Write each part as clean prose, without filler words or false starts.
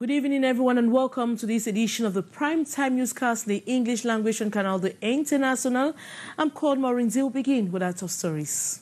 Good evening, everyone, and welcome to this edition of the Primetime Newscast in the English language on Canal, the International. I'm called Maureen. We'll begin with our top stories.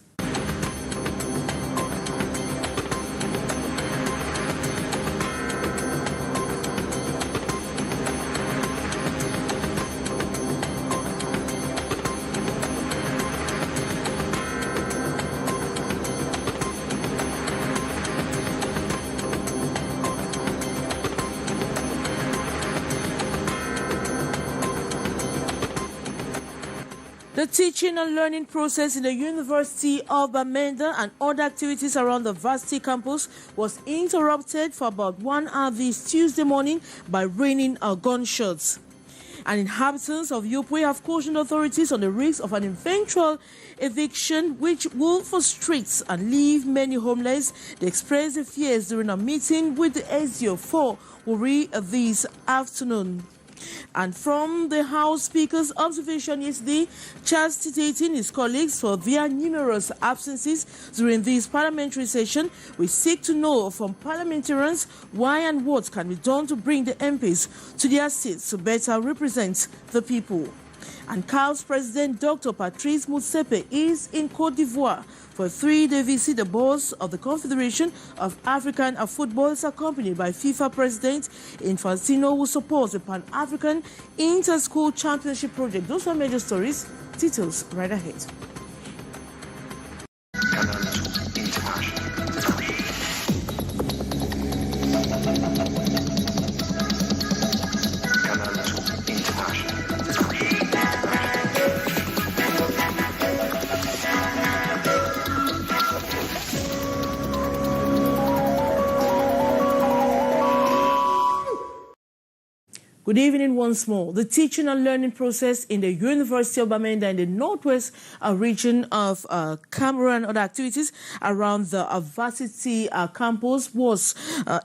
The teaching and learning process in the University of Bamenda and other activities around the Varsity campus was interrupted for about 1 hour this Tuesday morning by raining gunshots. And inhabitants of Yopwe have cautioned authorities on the risk of an eventual eviction which will frustrate and leave many homeless. They expressed their fears during a meeting with the SOCIETE for Uri this afternoon. And from the House Speaker's observation yesterday, chastigating his colleagues for their numerous absences during this parliamentary session, we seek to know from parliamentarians why and what can be done to bring the MPs to their seats to better represent the people. And CAF's President Dr. Patrice Motsepe is in Côte d'Ivoire for a 3-day visit. The boss of the Confederation of African Football is accompanied by FIFA President Infantino, who supports the Pan-African Inter-School Championship project. Those are major stories. Details right ahead. Good evening once more. The teaching and learning process in the University of Bamenda in the northwest region of Cameroon and other activities around the Varsity campus was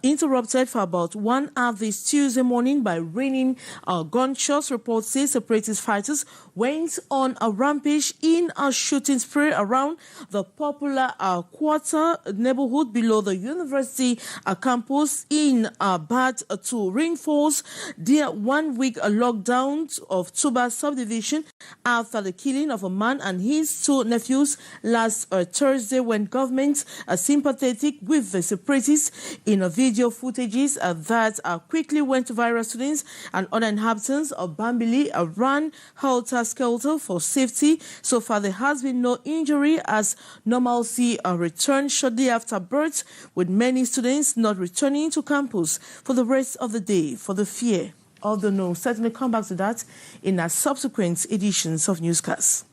interrupted for about 1 hour this Tuesday morning by raining gunshots. Reports say separatist fighters went on a rampage in a shooting spree around the popular quarter neighborhood below the university campus in Bad to reinforce their 1-week lockdown of Tuba subdivision after the killing of a man and his 2 nephews last Thursday, when government are sympathetic with the separatists. In a video footages that quickly went viral, students and other inhabitants of Bambili ran helter-skelter for safety. So far, there has been no injury as normalcy returned shortly after birth, with many students not returning to campus for the rest of the day for the fear of the known. Certainly come back to that in our subsequent editions of newscasts.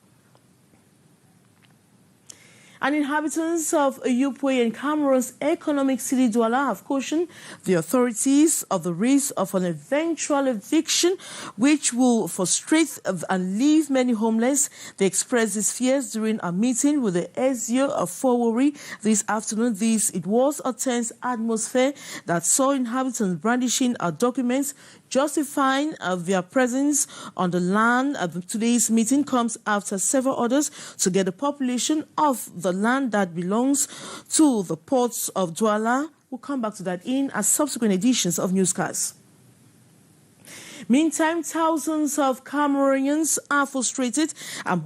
And inhabitants of Yopwe and Cameroon's economic city Douala have cautioned the authorities of the risk of an eventual eviction which will frustrate and leave many homeless. They expressed these fears during a meeting with the SOCIETE of Uri this afternoon. It was a tense atmosphere that saw inhabitants brandishing documents justifying their presence on the land. Today's meeting comes after several orders to get the population of the land that belongs to the ports of Douala. We'll come back to that in subsequent editions of newscasts. Meantime, thousands of Cameroonians are frustrated and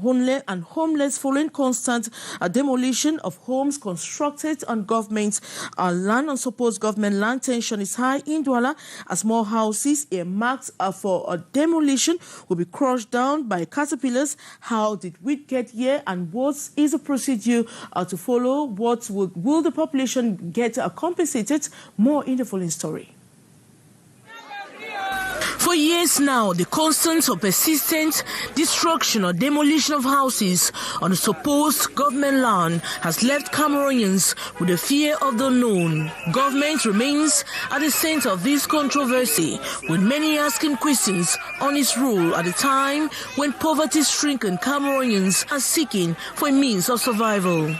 homeless following constant demolition of homes constructed on government land. Unsupposed government land tension is high in Douala as more houses earmarked for demolition will be crushed down by caterpillars. How did we get here, and what is the procedure to follow? What will the population get compensated? More in the following story. For years now, the constant or persistent destruction or demolition of houses on the supposed government land has left Cameroonians with a fear of the unknown. Government remains at the center of this controversy, with many asking questions on its role at a time when poverty-stricken Cameroonians are seeking for a means of survival.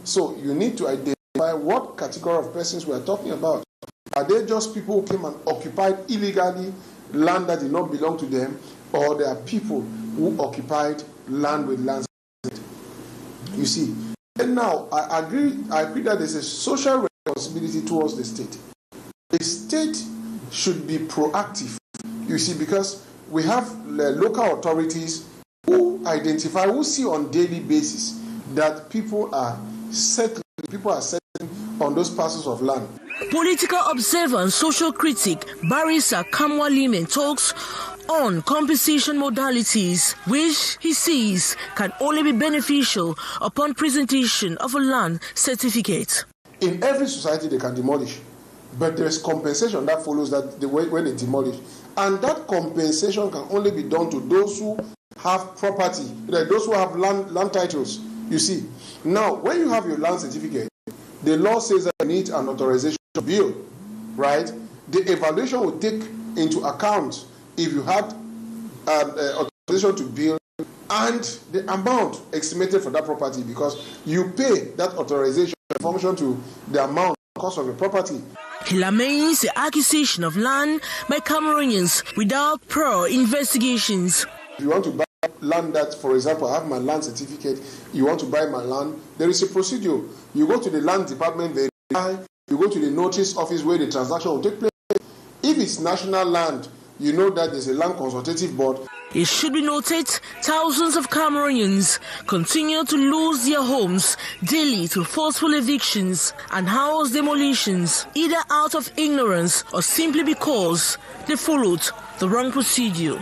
So you need to identify what category of persons we are talking about. Are they just people who came and occupied illegally land that did not belong to them, or there are people who occupied land with land? You see. And now I agree that there's a social responsibility towards the state. The state should be proactive. You see, because we have the local authorities who identify, who see on daily basis that people are settling on those parcels of land. Political observer and social critic Barrister Kamwa Limen talks on compensation modalities, which he sees can only be beneficial upon presentation of a land certificate. In every society they can demolish, but there is compensation that follows that when they demolish. And that compensation can only be done to those who have property, like those who have land titles, you see. Now, when you have your land certificate, the law says that you need an authorization to build, right? The evaluation will take into account if you had authorization to build and the amount estimated for that property, because you pay that authorization in function to the amount cost of the property. He laments the acquisition of land by Cameroonians without prior investigations. If you want to buy land that, for example, I have my land certificate, you want to buy my land, there is a procedure. You go to the land department, verify, you go to the notice office where the transaction will take place. If it's national land, you know that there's a land consultative board. It should be noted, thousands of Cameroonians continue to lose their homes daily to forceful evictions and house demolitions, either out of ignorance or simply because they followed the wrong procedure.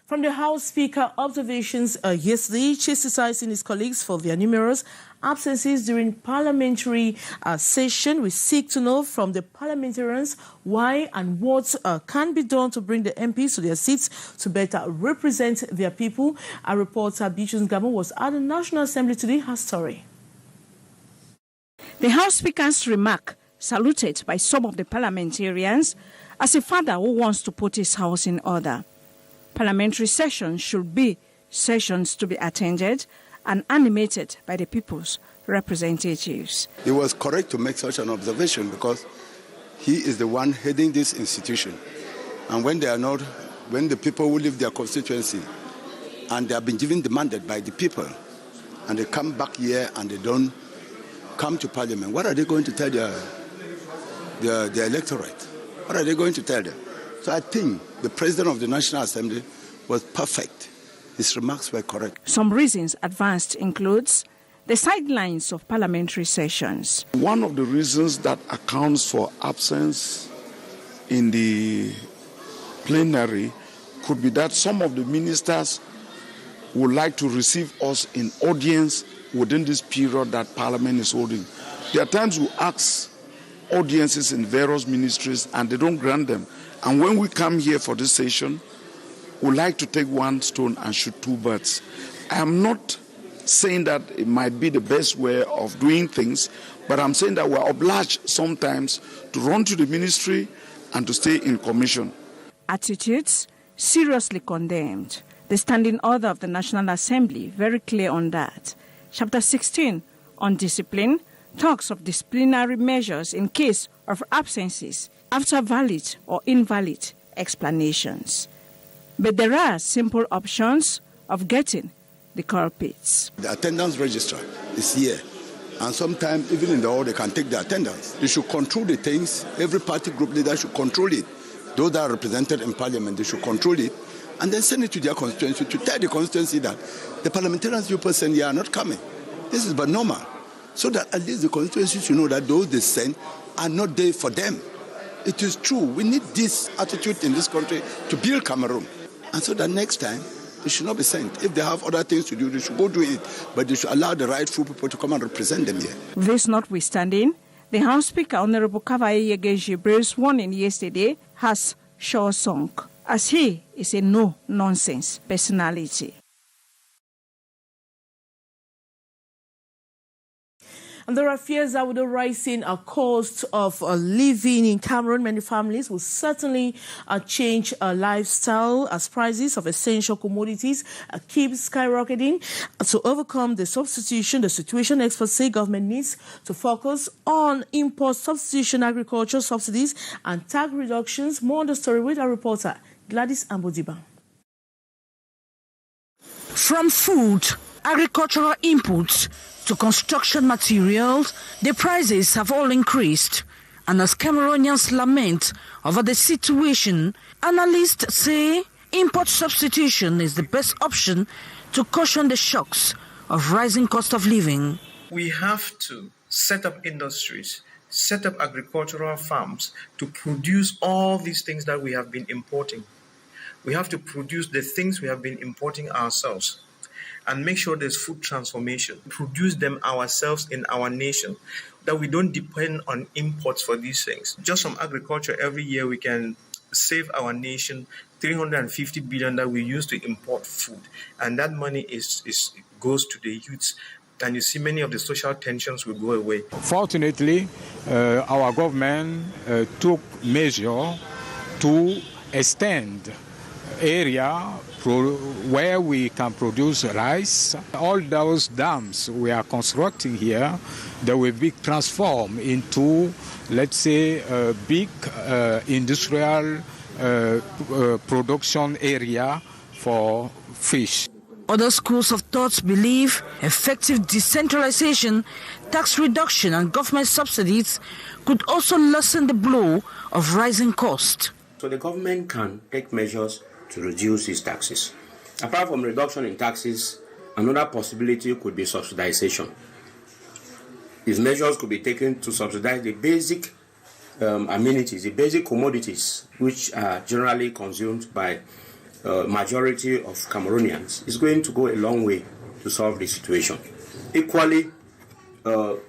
From the House Speaker observations yesterday, chastising his colleagues for their numerous absences during parliamentary session, we seek to know from the parliamentarians why and what can be done to bring the MPs to their seats to better represent their people. Our reporter Beatrice Ngamo was at the National Assembly today. Her story. The House Speaker's remark, saluted by some of the parliamentarians, as a father who wants to put his house in order. Parliamentary sessions should be sessions to be attended and animated by the people's representatives. It was correct to make such an observation because he is the one heading this institution. And when the people who live their constituency and they have been given the mandate by the people and they come back here and they don't come to Parliament, what are they going to tell their electorate? What are they going to tell them? So I think the President of the National Assembly was perfect. His remarks were correct. Some reasons advanced includes the sidelines of parliamentary sessions. One of the reasons that accounts for absence in the plenary could be that some of the ministers would like to receive us in audience within this period that Parliament is holding. There are times we ask audiences in various ministries and they don't grant them. And when we come here for this session, we like to take one stone and shoot two birds. I am not saying that it might be the best way of doing things, but I'm saying that we're obliged sometimes to run to the ministry and to stay in commission. Attitudes seriously condemned. The standing order of the National Assembly, very clear on that. Chapter 16 on discipline talks of disciplinary measures in case of absences after valid or invalid explanations. But there are simple options of getting the culprits. The attendance register is here. And sometimes, even in the hall, they can take the attendance. They should control the things. Every party group leader should control it. Those that are represented in Parliament, they should control it. And then send it to their constituency to tell the constituency that the parliamentarians you send here are not coming. This is but normal. So that at least the constituency should know that those they send are not there for them. It is true. We need this attitude in this country to build Cameroon. And so that next time, they should not be sent. If they have other things to do, they should go do it. But they should allow the rightful people to come and represent them here. This notwithstanding, the House Speaker, Honorable Kavaye Yegejibre, sworn in yesterday, has sure sunk, as he is a no-nonsense personality. And there are fears that with the rising cost of living in Cameroon, many families will certainly change lifestyle as prices of essential commodities keep skyrocketing. To overcome the situation, experts say government needs to focus on import substitution, agricultural subsidies, and tax reductions. More on the story with our reporter, Gladys Ambodiba. From food, agricultural inputs, to construction materials, the prices have all increased. And as Cameroonians lament over the situation, analysts say import substitution is the best option to cushion the shocks of rising cost of living. We have to set up industries, set up agricultural farms to produce all these things that we have been importing. We have to produce the things we have been importing ourselves and make sure there's food transformation, produce them ourselves in our nation, that we don't depend on imports for these things. Just from agriculture, every year we can save our nation 350 billion that we use to import food. And that money goes to the youths. And you see many of the social tensions will go away. Fortunately, our government took measures to extend area where we can produce rice. All those dams we are constructing here, they will be transformed into, let's say, a big industrial production area for fish. Other schools of thought believe effective decentralization, tax reduction and government subsidies could also lessen the blow of rising costs. So the government can take measures to reduce its taxes. Apart from reduction in taxes, another possibility could be subsidization. These measures could be taken to subsidize the basic amenities, the basic commodities, which are generally consumed by majority of Cameroonians. Is going to go a long way to solve the situation. Equally,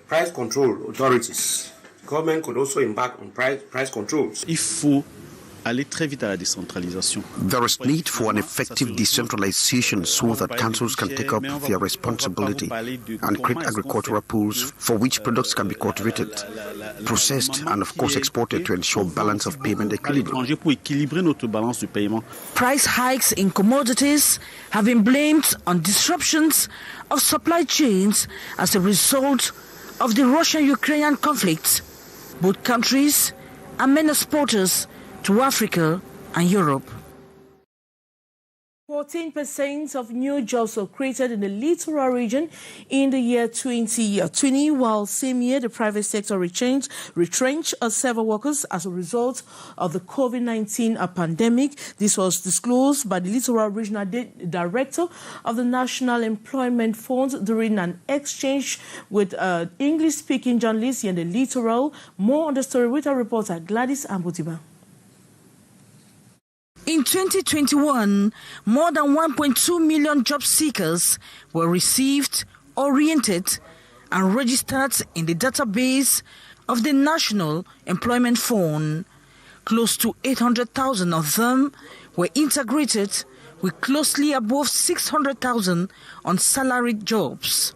price control authorities, government could also embark on price controls. Il faut aller très vite à la décentralisation. There is need for an effective decentralization so that councils can take up their responsibility and create agricultural pools for which products can be cultivated, processed and of course exported to ensure balance of payment equilibrium. Price hikes in commodities have been blamed on disruptions of supply chains as a result of the Russian-Ukrainian conflict. Both countries are main exporters to Africa and Europe. 14% of new jobs were created in the littoral region in the year 2020, while same year the private sector retrenched several workers as a result of the COVID-19 pandemic. This was disclosed by the Littoral Regional Director of the National Employment Fund during an exchange with English-speaking journalists in the littoral. More on the story with our reporter Gladys Ambutiba. In 2021, more than 1.2 million job seekers were received, oriented, and registered in the database of the National Employment Fund. Close to 800,000 of them were integrated with closely above 600,000 on salaried jobs.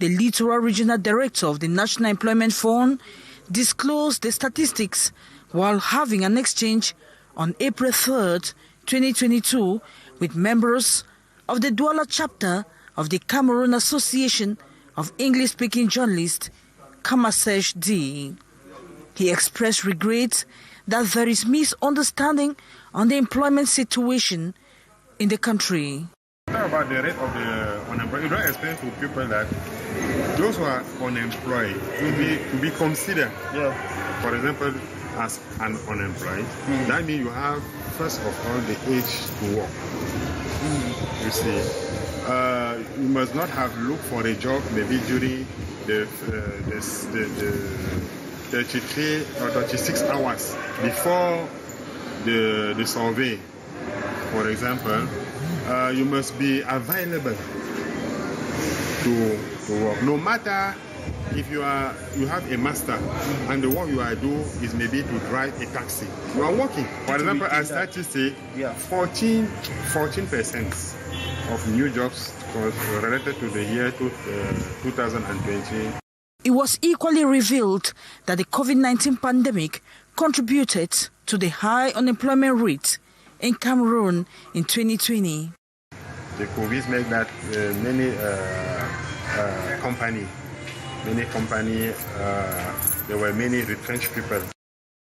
The Littoral Regional Director of the National Employment Fund disclosed the statistics while having an exchange on April 3rd, 2022, with members of the Douala chapter of the Cameroon Association of English-speaking Journalists, CAMASEJ-D. He expressed regret that there is misunderstanding on the employment situation in the country. About the rate of the unemployed, you don't explain to people that those who are unemployed to be considered, for example, as an unemployed. That means you have, first of all, the age to work. You see, you must not have looked for a job maybe during the 33 or 36 hours before the survey. For example, you must be available to work, no matter if you have a master and the work you are doing is maybe to drive a taxi. You are working. For example, as statistics, 14% of new jobs was related to the year 2020. It was equally revealed that the COVID-19 pandemic contributed to the high unemployment rate in Cameroon in 2020. The COVID made that many companies, there were many retrenched people.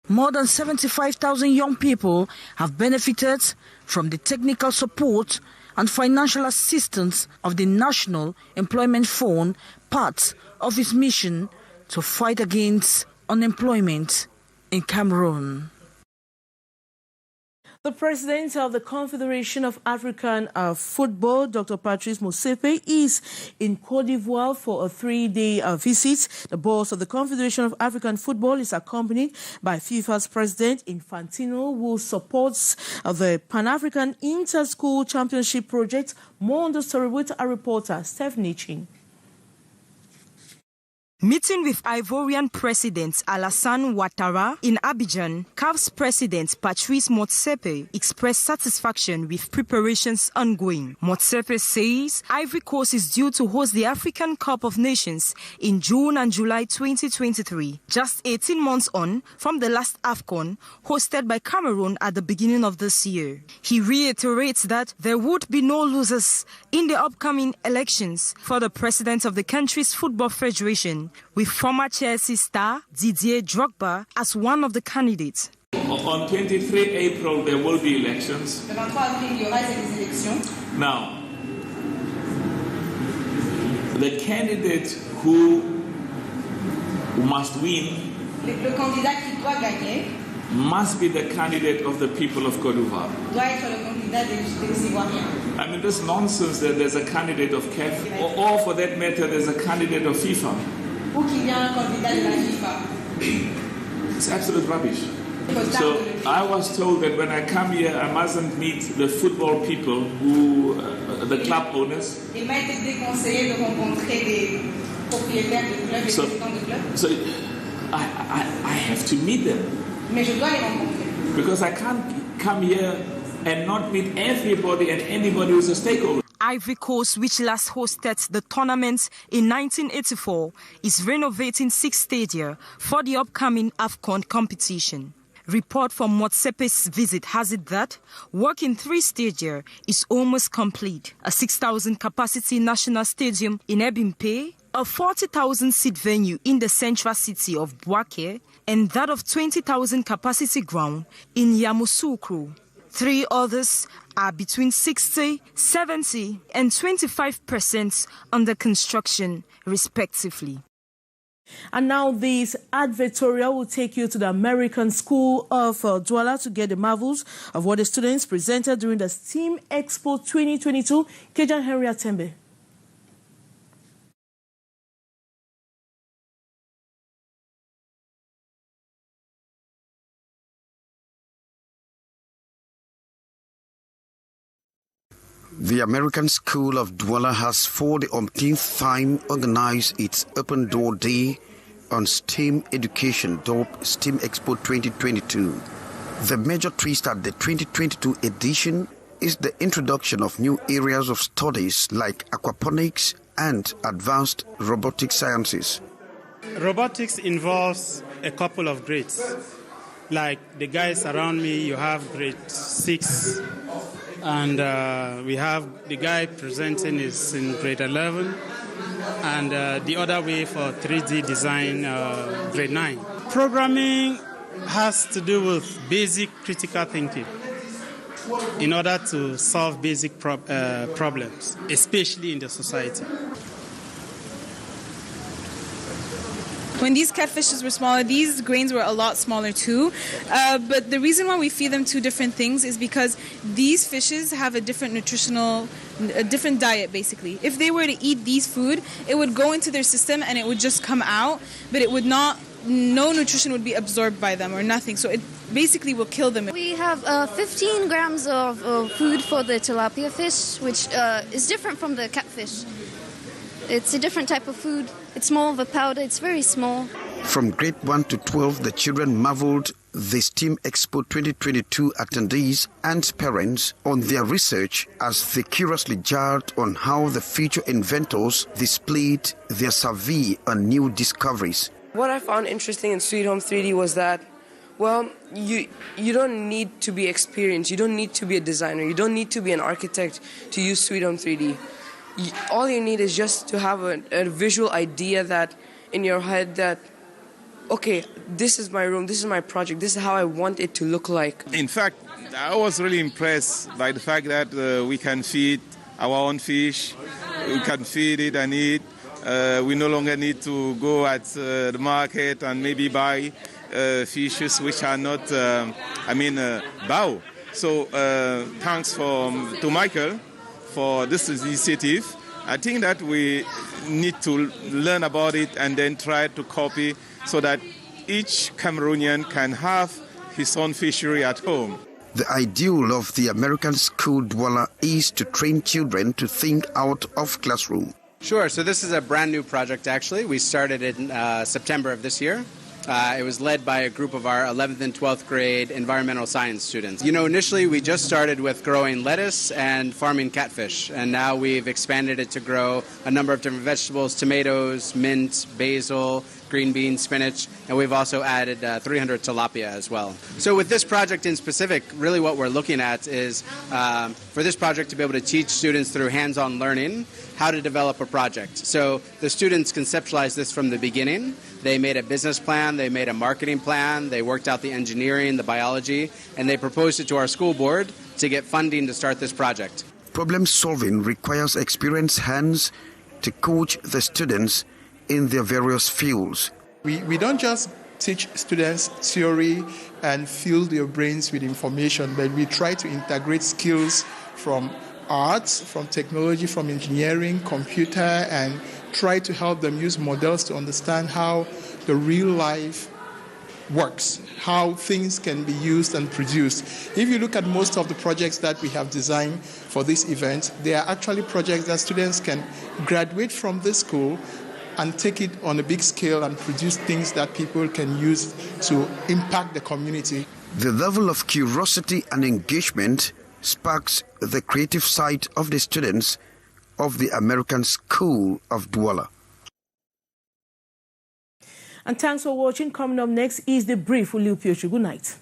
More than 75,000 young people have benefited from the technical support and financial assistance of the National Employment Fund, part of its mission to fight against unemployment in Cameroon. The president of the Confederation of African Football, Dr. Patrice Motsepe, is in Côte d'Ivoire for a 3-day visit. The boss of the Confederation of African Football is accompanied by FIFA's president, Infantino, who supports the Pan-African Inter-School Championship project. More on the story with our reporter, Stephanie Chin. Meeting with Ivorian President Alassane Ouattara in Abidjan, CAF's President Patrice Motsepe expressed satisfaction with preparations ongoing. Motsepe says Ivory Coast is due to host the African Cup of Nations in June and July 2023, just 18 months on from the last AFCON hosted by Cameroon at the beginning of this year. He reiterates that there would be no losers in the upcoming elections for the president of the country's football federation, with former Chelsea star Didier Drogba as one of the candidates. On 23 April, there will be elections. Now, the candidate who must win must be the candidate of the people of Côte d'Ivoire. I mean, this nonsense that there's a candidate of CAF, or for that matter, there's a candidate of FIFA. It's absolute rubbish. So I was told that when I come here, I mustn't meet the football people, who, the club owners. So I have to meet them. Because I can't come here and not meet everybody and anybody who's a stakeholder. Ivory Coast, which last hosted the tournament in 1984, is renovating 6 stadia for the upcoming AFCON competition. Report from Motsepe's visit has it that work in 3 stadia is almost complete. A 6,000 capacity national stadium in Ebimpe, a 40,000 seat venue in the central city of Bouaké, and that of 20,000 capacity ground in Yamoussoukro. 3 others are between 60, 70, and 25% under construction, respectively. And now this advertorial will take you to the American School of Douala to get the marvels of what the students presented during the STEAM Expo 2022. Kejan Henry Atembe. The American School of Douala has for the umpteenth time organized its Open Door Day on STEM education dubbed STEAM Expo 2022. The major twist at the 2022 edition is the introduction of new areas of studies like aquaponics and advanced robotic sciences. Robotics involves a couple of grades. Like the guys around me, you have grade 6. And we have the guy presenting is in grade 11, and the other way for 3D design, grade 9. Programming has to do with basic critical thinking in order to solve basic problems, especially in the society. When these catfishes were smaller, these grains were a lot smaller too. But the reason why we feed them 2 different things is because these fishes have a different diet, basically. If they were to eat these food, it would go into their system and it would just come out, but it would not, no nutrition would be absorbed by them or nothing. So it basically will kill them. We have 15 grams of food for the tilapia fish, which is different from the catfish. It's a different type of food. It's more of a powder. It's very small. From grade 1 to 12, the children marveled the STEAM Expo 2022 attendees and parents on their research as they curiously jarred on how the future inventors displayed their savvy on new discoveries. What I found interesting in Sweet Home 3D was that, well, you don't need to be experienced. You don't need to be a designer. You don't need to be an architect to use Sweet Home 3D. All you need is just to have a visual idea that in your head that, okay, this is my room, this is my project, this is how I want it to look like. In fact, I was really impressed by the fact that we can feed our own fish, we can feed it and eat. We no longer need to go at the market and maybe buy fishes which are not, bow. So thanks to Michael for this initiative. I think that we need to learn about it and then try to copy so that each Cameroonian can have his own fishery at home. The ideal of the American school Douala is to train children to think out of classroom. Sure. So this is a brand new project, actually. We started in September of this year. It was led by a group of our 11th and 12th grade environmental science students. Initially we just started with growing lettuce and farming catfish, and now we've expanded it to grow a number of different vegetables, tomatoes, mint, basil, green beans, spinach, and we've also added 300 tilapia as well. So with this project in specific, really what we're looking at is for this project to be able to teach students through hands-on learning how to develop a project. So the students conceptualized this from the beginning. They made a business plan, they made a marketing plan, they worked out the engineering, the biology, and they proposed it to our school board to get funding to start this project. Problem solving requires experienced hands to coach the students in their various fields. We don't just teach students theory and fill their brains with information, but we try to integrate skills from arts, from technology, from engineering, computer, and try to help them use models to understand how the real life works, how things can be used and produced. If you look at most of the projects that we have designed for this event, they are actually projects that students can graduate from this school and take it on a big scale and produce things that people can use to impact the community. The level of curiosity and engagement sparks the creative side of the students of the American School of Douala. And thanks for watching. Coming up next is The Brief with Liu Piochu. Good night.